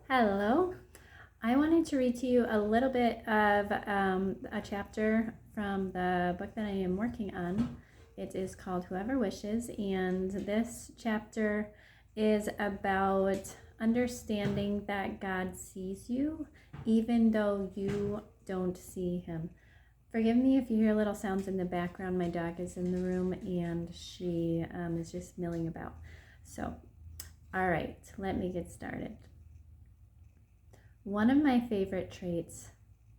Hello. I wanted to read to you a little bit of a chapter from the book that I am working on. It is called Whoever Wishes, and this chapter is about understanding that God sees you even though you don't see him. Forgive me if you hear little sounds in the background. My dog is in the room and she is just milling about. So, all right, let me get started. One of my favorite traits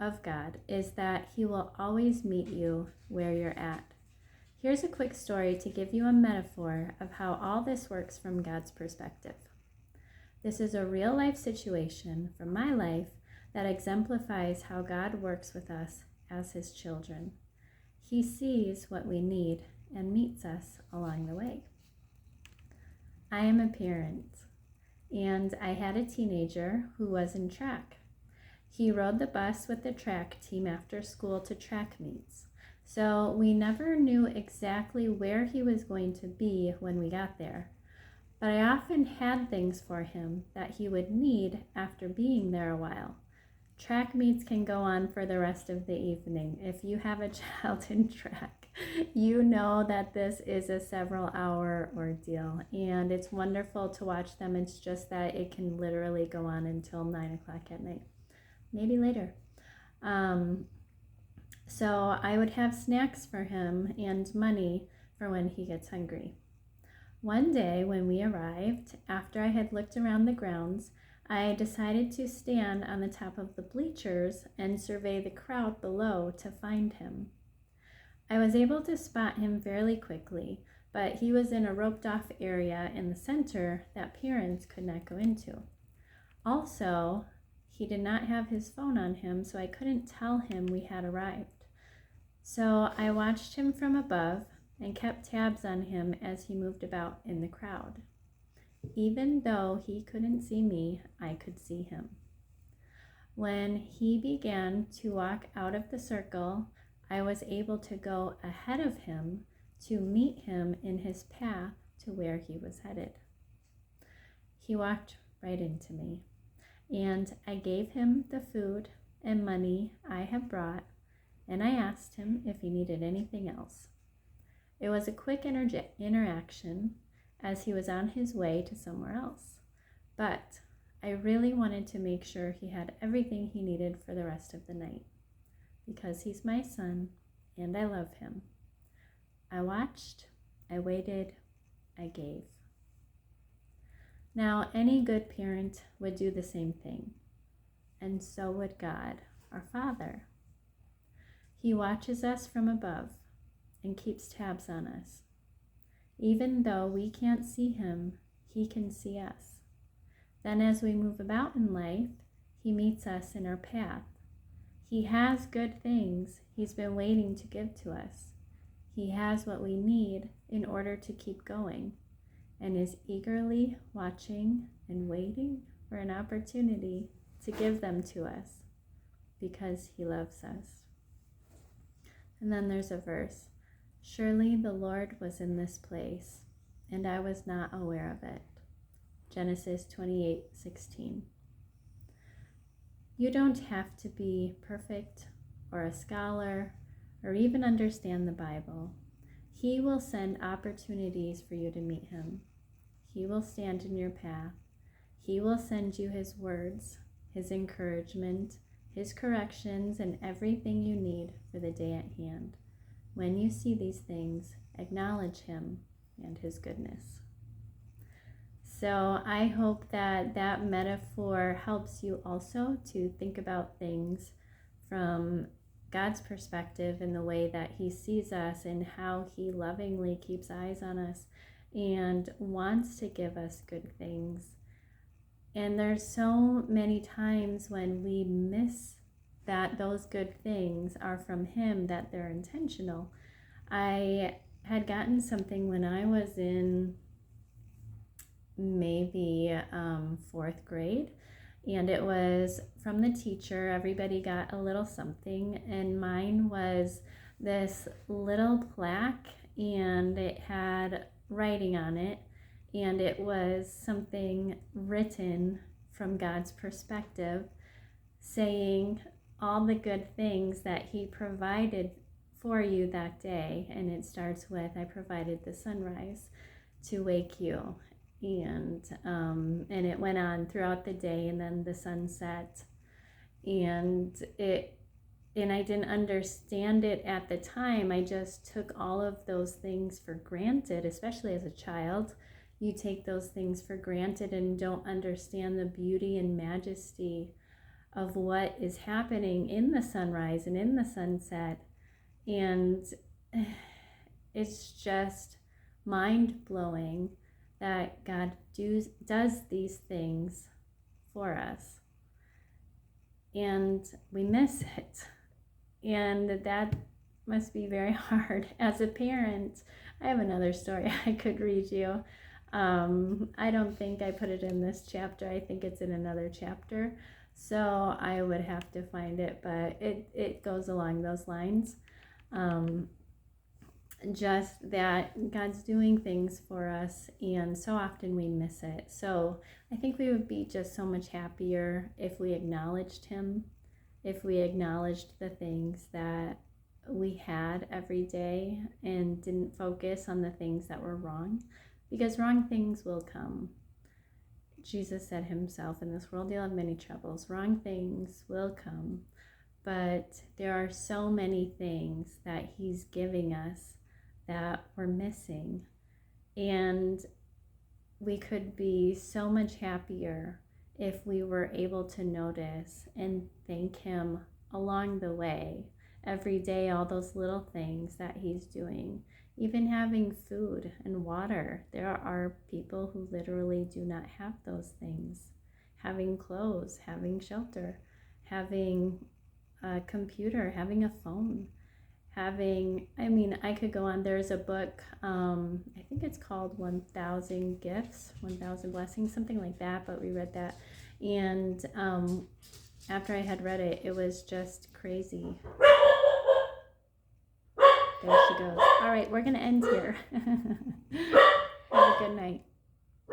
of God is that he will always meet you where you're at. Here's a quick story to give you a metaphor of how all this works from God's perspective. This is a real life situation from my life that exemplifies how God works with us as his children. He sees what we need and meets us along the way. I am a parent, and I had a teenager who was in track. He rode the bus with the track team after school to track meets, so we never knew exactly where he was going to be when we got there. But I often had things for him that he would need after being there a while. Track meets can go on for the rest of the evening. If you have a child in track, you know that this is a several-hour ordeal, and it's wonderful to watch them. It's just that it can literally go on until 9 o'clock at night, maybe later. So I would have snacks for him and money for when he gets hungry. One day when we arrived, after I had looked around the grounds, I decided to stand on the top of the bleachers and survey the crowd below to find him. I was able to spot him fairly quickly, but he was in a roped-off area in the center that parents could not go into. Also, he did not have his phone on him, so I couldn't tell him we had arrived. So I watched him from above and kept tabs on him as he moved about in the crowd. Even though he couldn't see me, I could see him. When he began to walk out of the circle, I was able to go ahead of him to meet him in his path to where he was headed. He walked right into me, and I gave him the food and money I had brought, and I asked him if he needed anything else. It was a quick interaction as he was on his way to somewhere else, but I really wanted to make sure he had everything he needed for the rest of the night, because he's my son and I love him. I watched, I waited, I gave. Now, any good parent would do the same thing, and so would God, our Father. He watches us from above and keeps tabs on us. Even though we can't see him, he can see us. Then as we move about in life, he meets us in our path. He has good things he's been waiting to give to us. He has what we need in order to keep going, and is eagerly watching and waiting for an opportunity to give them to us because he loves us. And then there's a verse. Surely the Lord was in this place, and I was not aware of it. Genesis 28:16. You don't have to be perfect or a scholar or even understand the Bible. He will send opportunities for you to meet him. He will stand in your path. He will send you his words, his encouragement, his corrections, and everything you need for the day at hand. When you see these things, acknowledge him and his goodness. So I hope that that metaphor helps you also to think about things from God's perspective in the way that he sees us and how he lovingly keeps eyes on us and wants to give us good things. And there's so many times when we miss that those good things are from him, that they're intentional. I had gotten something when I was in maybe fourth grade, and it was from the teacher. Everybody got a little something, and mine was this little plaque, and it had writing on it, and it was something written from God's perspective, saying all the good things that he provided for you that day. And it starts with, I provided the sunrise to wake you. And it went on throughout the day, and then the sunset. And I didn't understand it at the time. I just took all of those things for granted, especially as a child. You take those things for granted and don't understand the beauty and majesty of what is happening in the sunrise and in the sunset. And it's just mind-blowing that God does these things for us. And we miss it. And that must be very hard as a parent. I have another story I could read you. I don't think I put it in this chapter. I think it's in another chapter. So I would have to find it, but it goes along those lines. Just that God's doing things for us, and so often we miss it. So I think we would be just so much happier if we acknowledged him, if we acknowledged the things that we had every day and didn't focus on the things that were wrong, because wrong things will come. Jesus said himself, in this world you'll have many troubles. Wrong things will come, but there are so many things that he's giving us that we're missing. And we could be so much happier if we were able to notice and thank him along the way, every day, all those little things that he's doing. Even having food and water. There are people who literally do not have those things. Having clothes, having shelter, having a computer, having a phone, I could go on. There's a book, I think it's called 1,000 Gifts, 1,000 Blessings, something like that, but we read that. And after I had read it, it was just crazy. There she goes. All right, we're going to end here. Have a good night.